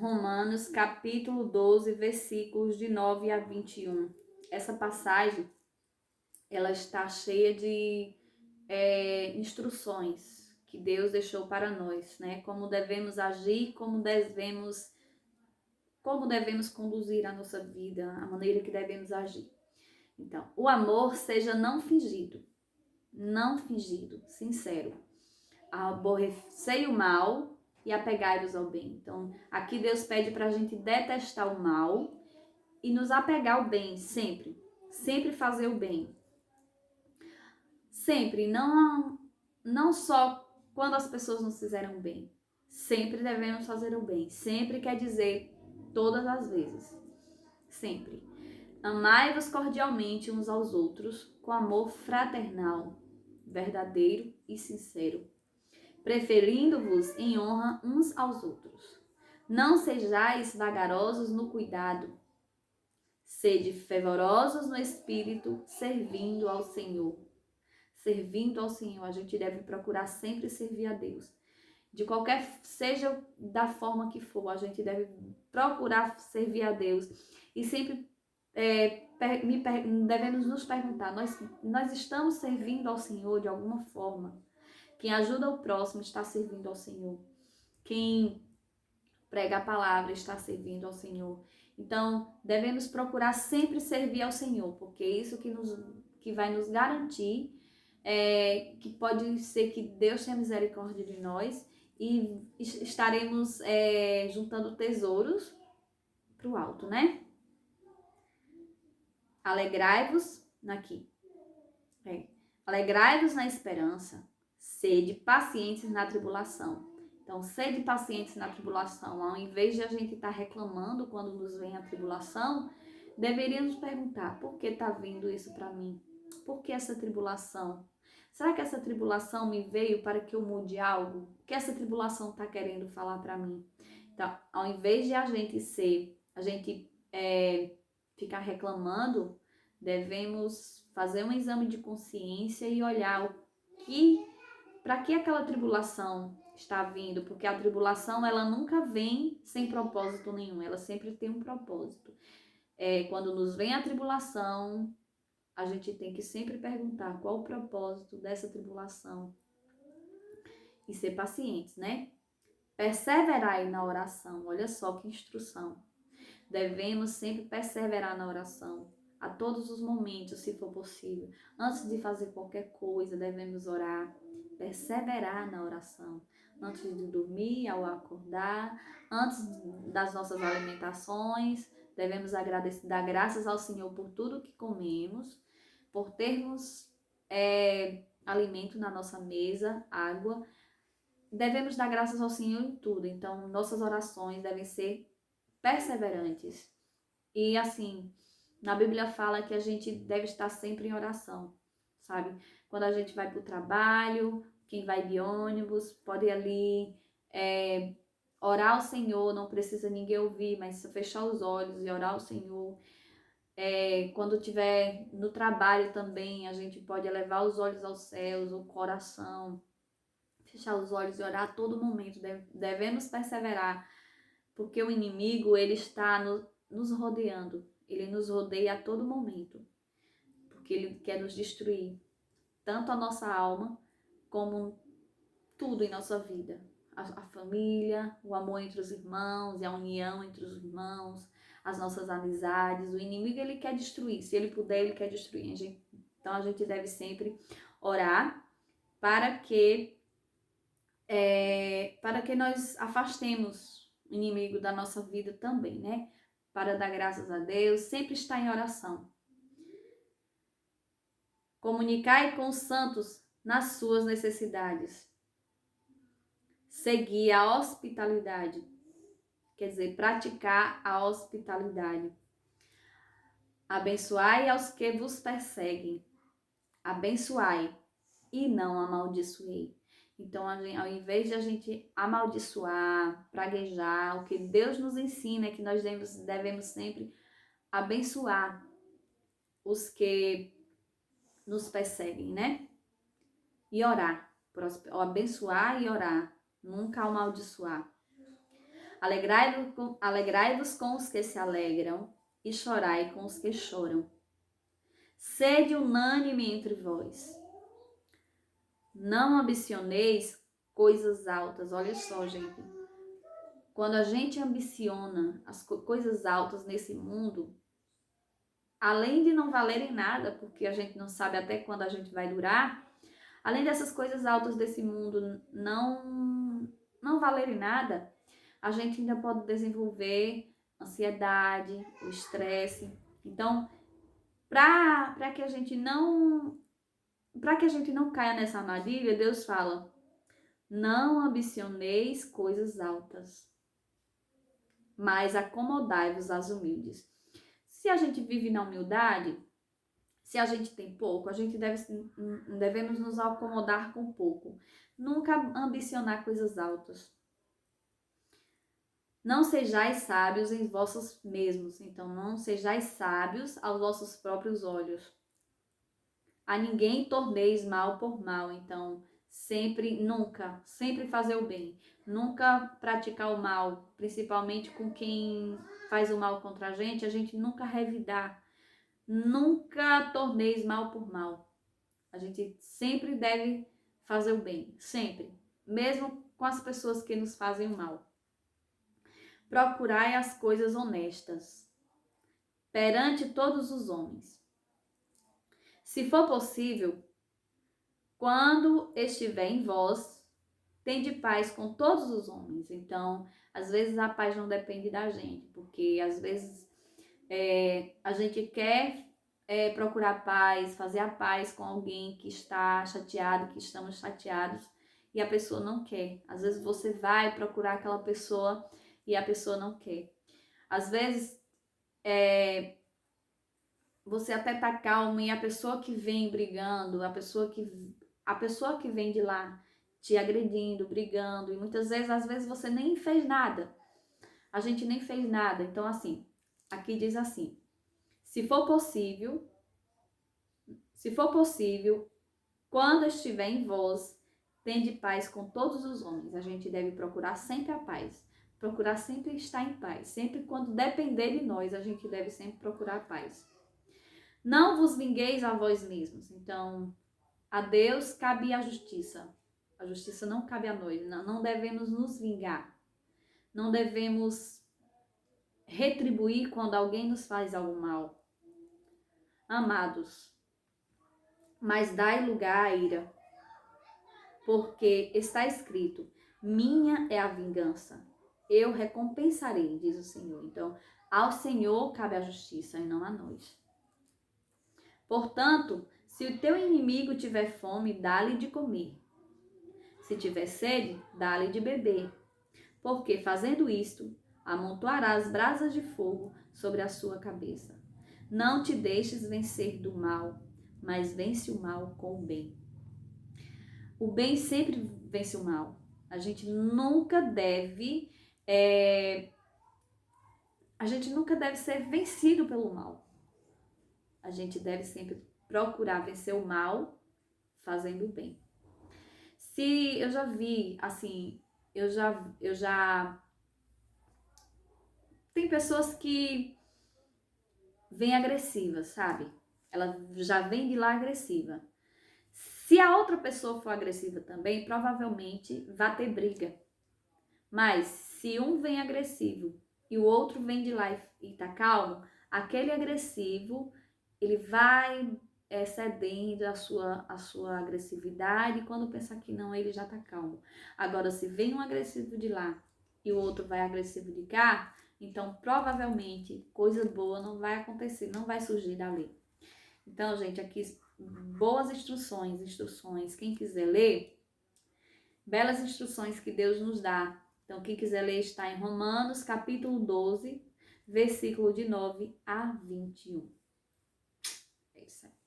Romanos capítulo 12, versículos de 9 a 21. Essa passagem, ela está cheia de instruções que Deus deixou para nós, né? Como devemos agir, como devemos conduzir a nossa vida, a maneira que devemos agir. Então, o amor seja não fingido, sincero. Aborrecei o mal e apegai-vos ao bem. Então, aqui Deus pede para a gente detestar o mal e nos apegar ao bem, sempre. Sempre fazer o bem. Sempre, não só quando as pessoas nos fizeram bem. Sempre devemos fazer o bem. Sempre quer dizer todas as vezes. Sempre. Amai-vos cordialmente uns aos outros com amor fraternal, verdadeiro e sincero, preferindo-vos em honra uns aos outros. Não sejais vagarosos no cuidado, sede fervorosos no espírito, servindo ao Senhor. Servindo ao Senhor, a gente deve procurar sempre servir a Deus. De qualquer, seja da forma que for, a gente deve procurar servir a Deus. E sempre devemos nos perguntar, nós estamos servindo ao Senhor de alguma forma? Quem ajuda o próximo está servindo ao Senhor. Quem prega a palavra está servindo ao Senhor. Então, devemos procurar sempre servir ao Senhor, porque é isso que vai nos garantir que pode ser que Deus tenha misericórdia de nós e estaremos juntando tesouros para o alto, né? Alegrai-vos Alegrai-vos na esperança, sede pacientes na tribulação. Então, sede pacientes na tribulação. Ao invés de a gente estar reclamando quando nos vem a tribulação, deveríamos perguntar, por que está vindo isso para mim? Por que essa tribulação? Será que essa tribulação me veio para que eu mude algo? O que essa tribulação está querendo falar para mim? Então, ao invés de a gente ficar reclamando, devemos fazer um exame de consciência e olhar para que aquela tribulação está vindo, porque a tribulação ela nunca vem sem propósito nenhum, ela sempre tem um propósito. Quando nos vem a tribulação, a gente tem que sempre perguntar qual o propósito dessa tribulação e ser pacientes, né? Perseverai na oração, olha só que instrução. Devemos sempre perseverar na oração, a todos os momentos, se for possível. Antes de fazer qualquer coisa, devemos orar, perseverar na oração. Antes de dormir, ao acordar, antes das nossas alimentações, devemos dar graças ao Senhor por tudo que comemos, por termos alimento na nossa mesa, água. Devemos dar graças ao Senhor em tudo. Então, nossas orações devem ser perseverantes. E assim, na Bíblia fala que a gente deve estar sempre em oração, sabe? Quando a gente vai para o trabalho, quem vai de ônibus, pode ir ali orar ao Senhor, não precisa ninguém ouvir, mas fechar os olhos e orar ao Senhor. Quando estiver no trabalho também, a gente pode elevar os olhos aos céus, o coração, fechar os olhos e orar a todo momento. Devemos perseverar, porque o inimigo, ele está nos rodeando. Ele nos rodeia a todo momento, porque ele quer nos destruir, tanto a nossa alma, como tudo em nossa vida. A família, o amor entre os irmãos e a união entre os irmãos, as nossas amizades. O inimigo, ele quer destruir. Se ele puder, ele quer destruir. Então, a gente deve sempre orar para que nós afastemos o inimigo da nossa vida também, né? Para dar graças a Deus, sempre estar em oração. Comunicai com os santos nas suas necessidades. Seguir a hospitalidade, quer dizer, praticar a hospitalidade. Abençoai aos que vos perseguem. Abençoai e não amaldiçoei. Então, ao invés de a gente amaldiçoar, praguejar, o que Deus nos ensina é que nós devemos sempre abençoar os que nos perseguem, né? E orar, abençoar e orar, nunca amaldiçoar. Alegrai-vos com os que se alegram e chorai com os que choram. Sede unânime entre vós. Não ambicioneis coisas altas. Olha só, gente. Quando a gente ambiciona as coisas altas nesse mundo, além de não valerem nada, porque a gente não sabe até quando a gente vai durar, além dessas coisas altas desse mundo não valerem nada, a gente ainda pode desenvolver ansiedade, o estresse. Então, para que a gente não caia nessa armadilha, Deus fala: não ambicioneis coisas altas, mas acomodai-vos às humildes. Se a gente vive na humildade, se a gente tem pouco, a gente devemos nos acomodar com pouco. Nunca ambicionar coisas altas. Não sejais sábios em vossos mesmos. Então, não sejais sábios aos vossos próprios olhos. A ninguém torneis mal por mal. Então, sempre fazer o bem. Nunca praticar o mal, principalmente com quem faz o mal contra a gente nunca revidar. Nunca torneis mal por mal. A gente sempre deve fazer o bem, sempre. Mesmo com as pessoas que nos fazem o mal. Procurai as coisas honestas perante todos os homens. Se for possível, quando estiver em vós, tende paz com todos os homens. Então, às vezes a paz não depende da gente, porque às vezes a gente quer procurar paz, fazer a paz com alguém que está chateado, que estamos chateados, e a pessoa não quer. Às vezes você vai procurar aquela pessoa e a pessoa não quer. Às vezes você até tá calmo e a pessoa que vem brigando, a pessoa que vem de lá te agredindo, brigando, e muitas vezes, às vezes você nem fez nada. A gente nem fez nada. Então, assim, aqui diz assim: se for possível, quando estiver em vós, tende paz com todos os homens. A gente deve procurar sempre a paz. Procurar sempre estar em paz. Sempre quando depender de nós, a gente deve sempre procurar a paz. Não vos vingueis a vós mesmos. Então, a Deus cabe a justiça. A justiça não cabe a nós. Não devemos nos vingar. Não devemos retribuir quando alguém nos faz algo mal. Amados, mas dai lugar à ira, porque está escrito: minha é a vingança, eu recompensarei, diz o Senhor. Então, ao Senhor cabe a justiça e não a nós. Portanto, se o teu inimigo tiver fome, dá-lhe de comer. Se tiver sede, dá-lhe de beber. Porque, fazendo isto, amontoarás brasas de fogo sobre a sua cabeça. Não te deixes vencer do mal, mas vence o mal com o bem. O bem sempre vence o mal. A gente nunca deve ser vencido pelo mal. A gente deve sempre procurar vencer o mal fazendo o bem. Se eu já vi, assim, eu já tem pessoas que vêm agressivas, sabe? Ela já vem de lá agressiva. Se a outra pessoa for agressiva também, provavelmente vai ter briga. Mas se um vem agressivo e o outro vem de lá e tá calmo, aquele agressivo, ele vai cedendo a sua agressividade, e quando pensar que não, ele já tá calmo. Agora, se vem um agressivo de lá e o outro vai agressivo de cá, então provavelmente coisa boa não vai acontecer, não vai surgir dali. Então, gente, aqui boas instruções. Quem quiser ler, belas instruções que Deus nos dá. Então, quem quiser ler está em Romanos, capítulo 12, versículo de 9 a 21. É isso aí.